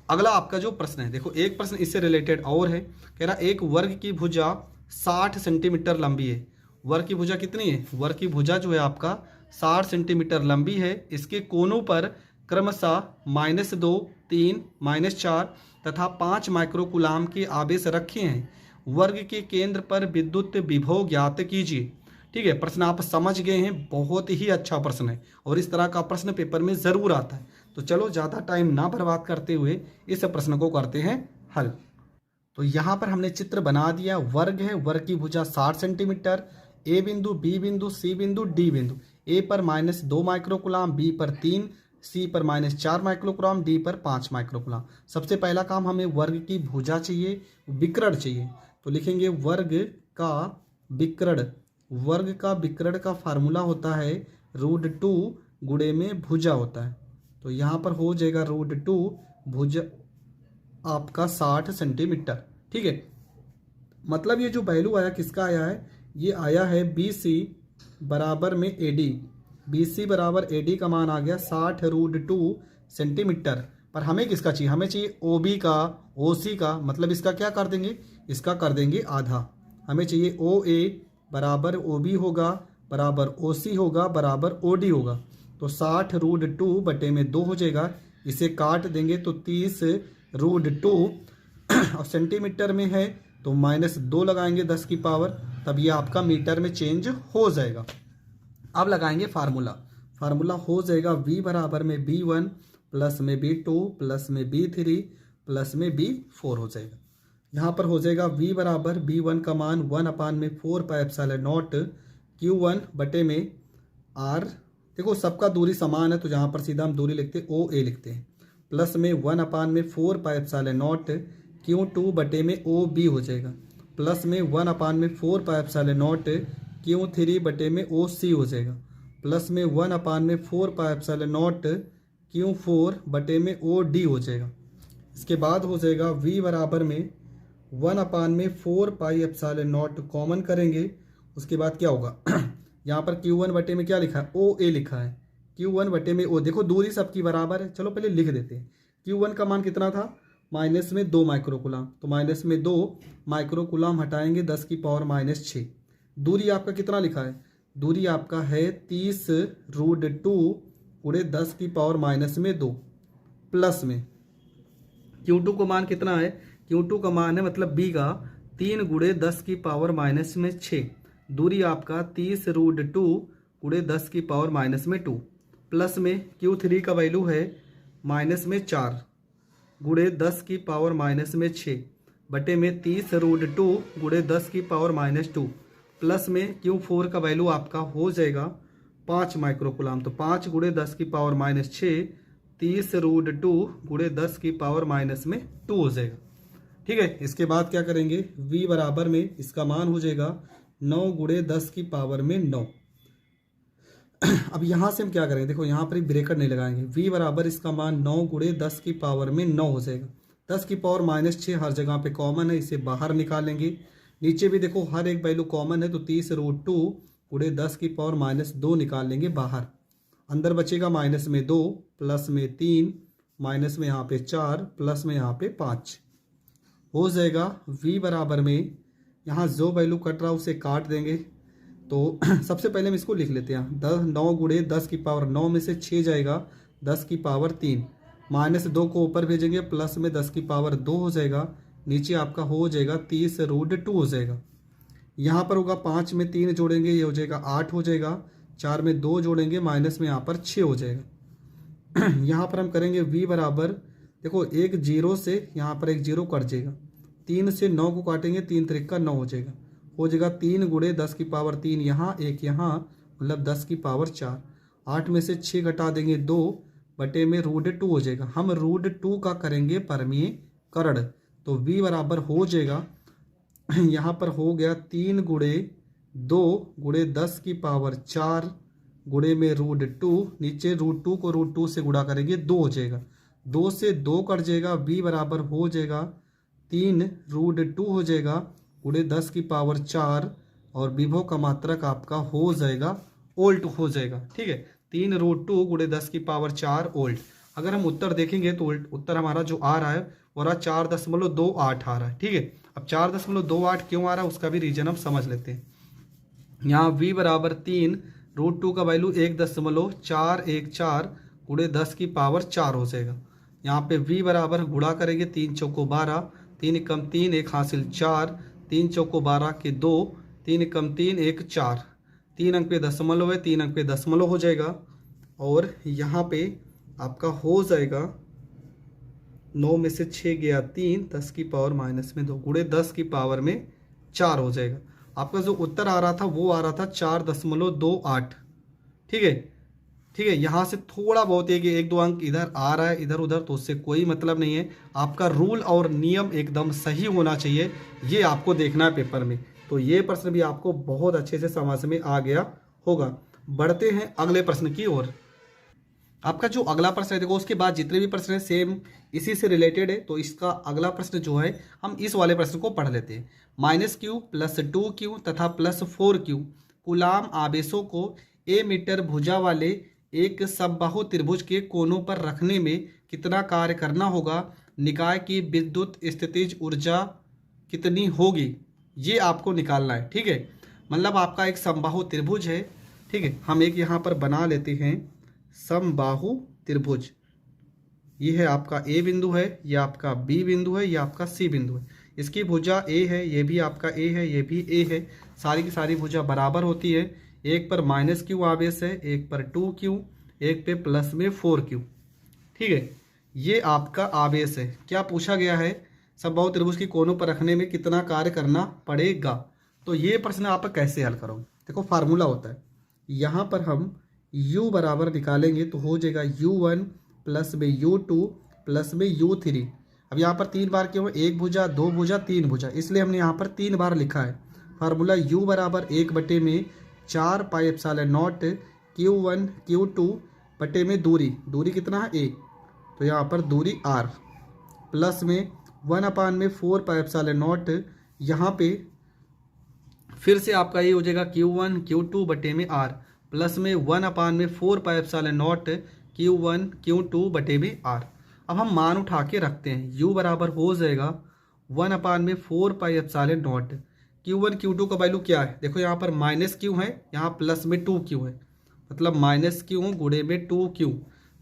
Speaker 1: अगला आपका जो प्रश्न है, देखो एक प्रश्न इससे रिलेटेड और है, कह रहा एक वर्ग की भुजा 60 सेंटीमीटर लंबी है। वर्ग की भुजा कितनी है, वर्ग की भुजा जो है आपका 60 सेंटीमीटर लंबी है। इसके कोनों पर क्रमशः -2, 3, -4 तथा 5 माइक्रोकुलाम के आवेश रखे हैं। वर्ग के केंद्र पर विद्युत विभव ज्ञात कीजिए। ठीक है, प्रश्न आप समझ गए हैं, बहुत ही अच्छा प्रश्न है और इस तरह का प्रश्न पेपर में ज़रूर आता है। तो चलो ज़्यादा टाइम ना बर्बाद करते हुए इस प्रश्न को करते हैं हल। तो यहाँ पर हमने चित्र बना दिया, वर्ग है, वर्ग की भुजा 60 सेंटीमीटर, ए बिंदु, बी बिंदु, सी बिंदु, डी बिंदु। ए पर -2 माइक्रोकुलाम, बी पर 3, सी पर -4 माइक्रोकुलाम, डी पर 5 माइक्रोकुलाम। सबसे पहला काम, हमें वर्ग की भुजा चाहिए, विकर्ण चाहिए। तो लिखेंगे वर्ग का विकर्ण, वर्ग का विकर्ण का फार्मूला होता है √2 गुणे में भुजा होता है। तो यहाँ पर हो जाएगा √2 भुजा आपका 60 सेंटीमीटर। ठीक है, मतलब ये जो वैल्यू आया किसका आया है, ये आया है BC बराबर में AD। BC बराबर AD का मान आ गया 60√2 सेंटीमीटर। पर हमें किसका चाहिए, हमें चाहिए OB का, OC का, मतलब इसका क्या कर देंगे, इसका कर देंगे आधा। हमें चाहिए OA बराबर OB होगा बराबर OC होगा बराबर OD होगा। तो 60√2 बटे में 2 हो जाएगा, इसे काट देंगे तो 30√2 और सेंटीमीटर में है तो -2 लगाएंगे 10 की पावर, तब ये आपका मीटर में चेंज हो जाएगा। अब लगाएंगे फार्मूला हो जाएगा V बराबर में B1 प्लस में B2 प्लस में B3 प्लस में B4 हो जाएगा। यहाँ पर हो जाएगा V बराबर B1 का मान 1/4πε0 Q1 बटे में R। देखो सबका दूरी समान है तो यहाँ पर सीधा हम दूरी लिखते हैं OA लिखते हैं, प्लस में 1/4πε0 Q2 बटे में OB हो जाएगा, प्लस में 1/4πε0 Q3 बटे में OC हो जाएगा, प्लस में 1/4πε0 Q4 बटे में OD हो जाएगा। इसके बाद हो जाएगा V बराबर में 1/4πε0 कॉमन करेंगे, उसके बाद क्या होगा यहाँ पर Q1 बटे में क्या लिखा है, OA लिखा है, Q1 बटे में O। देखो दूरी सबकी बराबर है, चलो पहले लिख देते हैं। Q1 का मान कितना था, -2 माइक्रोकुलाम, तो -2 माइक्रोकुलाम हटाएंगे 10 की पावर -6। दूरी आपका कितना लिखा है, दूरी आपका है 30√2 गुणे 10 की पावर -2 प्लस में Q2 को मान कितना है, Q2 का मान है मतलब B का 3 गुणे 10 की पावर -6। दूरी आपका 30√2 गुणे 10 की पावर -2 प्लस में Q3 का वैल्यू है -4 गुणे 10 की पावर -6 बटे में 30√2 गुणे 10 की पावर -2 प्लस में Q4 का वैल्यू आपका हो जाएगा 5 माइक्रोकुलाम। तो 5 गुणे 10 की पावर -6 30√2 गुणे 10 की पावर -2 हो जाएगा। ठीक है, इसके बाद क्या करेंगे, V बराबर में इसका मान हो जाएगा 9 गुणे 10 की पावर में 9। अब यहाँ से हम क्या करेंगे, देखो यहाँ पर ब्रेकेट नहीं लगाएंगे, V बराबर इसका मान 9 गुणे 10 की पावर में 9 हो जाएगा। 10 की पावर -6 हर जगह पे कॉमन है, इसे बाहर निकालेंगे। नीचे भी देखो हर एक वैल्यू कॉमन है तो 30√2 गुणे 10 की पावर -2 निकाल लेंगे बाहर। अंदर बचेगा -2 प्लस में 3 माइनस में यहाँ पे 4 प्लस में यहाँ पे 5 हो जाएगा। V बराबर में यहाँ जो वैल्यू कट रहा है उसे काट देंगे। तो सबसे पहले हम इसको लिख लेते हैं, 9 गुणे 10 की पावर 9 में से 6 जाएगा 10 की पावर 3, -2 को ऊपर भेजेंगे प्लस में 10 की पावर 2 हो जाएगा, नीचे आपका हो जाएगा 30√2 हो जाएगा। यहाँ पर होगा 5 में 3 जोड़ेंगे ये हो जाएगा 8 हो जाएगा, 4 में 2 जोड़ेंगे माइनस में यहाँ पर 6 हो जाएगा। यहाँ पर हम करेंगे V बराबर, देखो एक 0 से यहाँ पर एक 0 कट जाएगा, 3 से 9 को काटेंगे 3 त्रिक 9 हो जाएगा, 3 गुणे 10 की पावर 3 यहाँ एक यहाँ मतलब 10 की पावर 4। 8 में से 6 घटा देंगे 2 बटे में √2 हो जाएगा। हम √2 का करेंगे परमीकरण, तो V बराबर हो जाएगा यहाँ पर हो गया 3 गुणे 2 गुणे 10 की पावर 4 गुणे में √2, नीचे √2 को √2 से गुणा करेंगे 2 हो जाएगा, 2 से 2 कट जाएगा, V बराबर हो जाएगा 3√2 हो जाएगा गुणे 10 की पावर 4 और विभव का मात्रक आपका हो जाएगा वोल्ट हो जाएगा। ठीक है, 3√2 गुणे 10 की पावर 4 वोल्ट। अगर हम उत्तर देखेंगे तो उत्तर हमारा जो आ रहा है वो रहा 4.28 आ रहा है। ठीक है, अब 4.28 क्यों आ रहा है उसका भी रीजन हम समझ लेते हैं। यहाँ V बराबर 3√2 का वैल्यू 1.414 गुणे 10 की पावर 4 हो जाएगा। यहाँ पे V बराबर गुणा करेंगे 3 चौको 12, 3 कम 3 1 हासिल 4, 3 चौको 12 के 2, 3 कम 3 1 4, 3 अंक पे दशमलव है, 3 अंक पे दशमलव हो जाएगा और यहाँ पे आपका हो जाएगा 9 में से 6 गया 3, 10 की पावर -2 गुणे 10 की पावर में 4 हो जाएगा। आपका जो उत्तर आ रहा था वो आ रहा था 4.28। ठीक है, ठीक है, यहाँ से थोड़ा बहुत एक दो अंक इधर आ रहा है इधर उधर तो उससे कोई मतलब नहीं है। आपका रूल और नियम एकदम सही होना चाहिए, ये आपको देखना है पेपर में। तो ये प्रश्न भी आपको बहुत अच्छे से समझ में आ गया होगा। बढ़ते हैं अगले प्रश्न की ओर। आपका जो अगला प्रश्न है देखो, उसके बाद जितने भी प्रश्न हैं सेम इसी से रिलेटेड है। तो इसका अगला प्रश्न जो है हम इस वाले प्रश्न को पढ़ लेते हैं। -q + 2q तथा +4q कूलाम आवेशों को a मीटर भुजा वाले एक समबाहु त्रिभुज के कोनों पर रखने में कितना कार्य करना होगा? निकाय की विद्युत स्थितिज ऊर्जा कितनी होगी? ये आपको निकालना है। ठीक है, मतलब आपका एक समबाहु त्रिभुज है। ठीक है, हम एक यहाँ पर बना लेते हैं समबाहु त्रिभुज। ये है आपका ए बिंदु है, ये आपका बी बिंदु है, ये आपका सी बिंदु है। इसकी भुजा ए है, ये भी आपका ए है, ये भी ए है। सारी की सारी भुजा बराबर होती है। एक पर -q आवेश है, एक पर 2q, एक पे प्लस में 4q। ठीक है, ये आपका आवेश है। क्या पूछा गया है? समबाहु त्रिभुज की कोनों पर रखने में कितना कार्य करना पड़ेगा। तो ये प्रश्न आप कैसे हल करोगे? देखो फार्मूला होता है, यहाँ पर हम u बराबर निकालेंगे तो हो जाएगा u1 प्लस में u2 प्लस में u3। अब यहाँ पर 3 बार क्यों? एक भुजा, दो भुजा, तीन भुजा, इसलिए हमने यहाँ पर 3 बार लिखा है। फार्मूला u बराबर 1/4 pi epsilon not q1 q2 बटे में दूरी कितना है? a, तो यहाँ पर दूरी r प्लस में 1/4 पाई एप्सिलॉन नॉट, यहाँ पे फिर से आपका ये हो जाएगा q1 q2 बटे में r प्लस में 1/4 pi epsilon not q1 q2 बटे में r। अब हम मान उठा के रखते हैं। u बराबर हो जाएगा 1/4 pi epsilon not. q1 q2 का वैल्यू क्या है? देखो यहाँ पर -q है, यहाँ प्लस में 2q है, मतलब -q गुणे में 2q।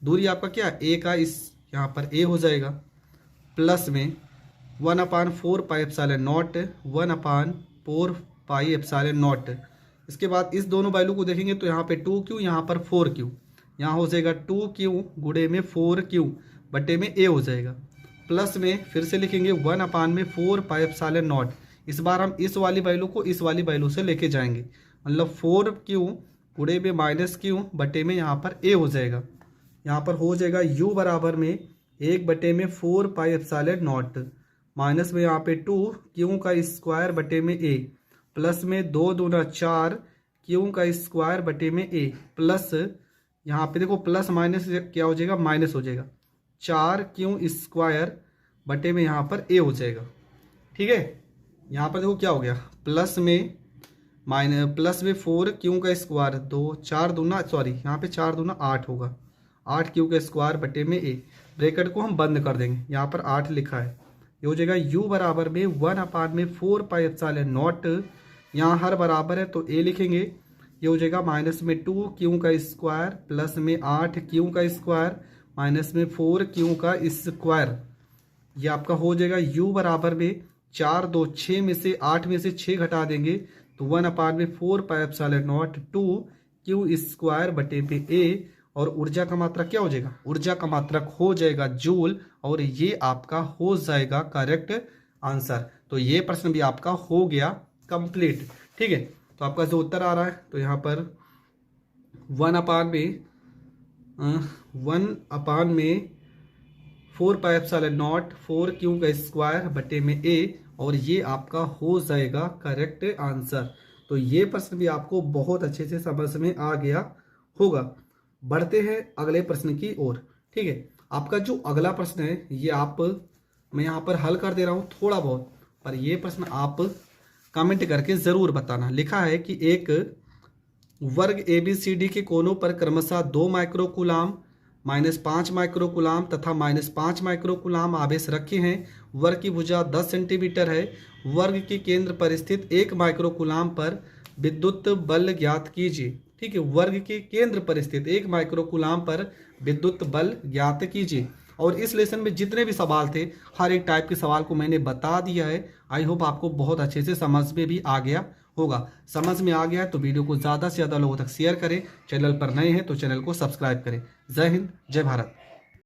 Speaker 1: दूरी आपका क्या है? a का, इस यहाँ पर a हो जाएगा, प्लस में 1/4 pi epsilon not 1/4 pi epsilon not. इसके बाद इस दोनों वैल्यू को देखेंगे तो यहाँ पे 2q, यहाँ पर 4q, यहाँ हो जाएगा 2q गुणे में 4q बटे में a हो जाएगा, प्लस में फिर से लिखेंगे 1/4 पाई एप्सिलॉन नॉट। इस बार हम इस वाली वैल्यू को इस वाली वैल्यू से लेके जाएंगे, मतलब 4q गुणे में -q बटे में यहाँ पर a हो जाएगा। यहाँ पर हो जाएगा u बराबर में 1/4 पाई एप्सिलॉन नॉट, माइनस में यहाँ पे 2q का स्क्वायर बटे में a, प्लस में 2 दूना 4 q का स्क्वायर बटे में a, प्लस यहाँ पे देखो प्लस माइनस क्या हो जाएगा? माइनस हो जाएगा, 4q स्क्वायर बटे में यहाँ पर a हो जाएगा। ठीक है, यहाँ पर देखो क्या हो गया? प्लस में 4q का स्क्वायर, 4 दूना 8 होगा, 8q का स्क्वायर बटे में a। ब्रैकेट को हम बंद कर देंगे, यहाँ पर 8 लिखा है। ये हो जाएगा u बराबर में 1/4 पाई एप्सिलॉन नॉट, यहाँ हर बराबर है तो a लिखेंगे। ये हो जाएगा माइनस में 2q का स्क्वायर प्लस में 8q का स्क्वायर माइनस में 4q का स्क्वायर। ये आपका हो जाएगा u बराबर में 4 2 6 में से 8 में से 6 घटा देंगे तो 1/4 pi epsilon not 2q square बटे पे a। और ऊर्जा का मात्रक क्या हो जाएगा? ऊर्जा का मात्रक हो जाएगा जूल, और ये आपका हो जाएगा करेक्ट आंसर। तो ये प्रश्न भी आपका हो गया कंप्लीट। ठीक है, तो आपका जो उत्तर आ रहा है तो यहाँ पर 1/4 पाई एप्सिलॉन नॉट 4q का स्क्वायर बटे में a, और ये आपका हो जाएगा करेक्ट आंसर। तो ये प्रश्न भी आपको बहुत अच्छे से समझ में आ गया होगा। बढ़ते हैं अगले प्रश्न की ओर। ठीक है, आपका जो अगला प्रश्न है ये मैं यहाँ पर हल कर दे रहा हूँ थोड़ा बहुत, पर ये प्रश्न आप कमेंट करके ज़रूर बताना। लिखा है कि एक वर्ग ABCD के कोनों पर क्रमशः 2 माइक्रोकूलाम, -5 माइक्रोकूलाम तथा -5 माइक्रोकूलाम आवेश रखे हैं। वर्ग की भुजा 10 सेंटीमीटर है। वर्ग के केंद्र पर स्थित 1 माइक्रोकूलाम पर विद्युत बल ज्ञात कीजिए। ठीक है, वर्ग के केंद्र पर स्थित 1 माइक्रोकूलाम पर विद्युत बल ज्ञात कीजिए। और इस लेसन में जितने भी सवाल थे हर एक टाइप के सवाल को मैंने बता दिया है। आई होप आपको बहुत अच्छे से समझ में भी आ गया होगा। समझ में आ गया है तो वीडियो को ज़्यादा से ज़्यादा लोगों तक शेयर करें। चैनल पर नए हैं तो चैनल को सब्सक्राइब करें। जय हिंद, जय भारत।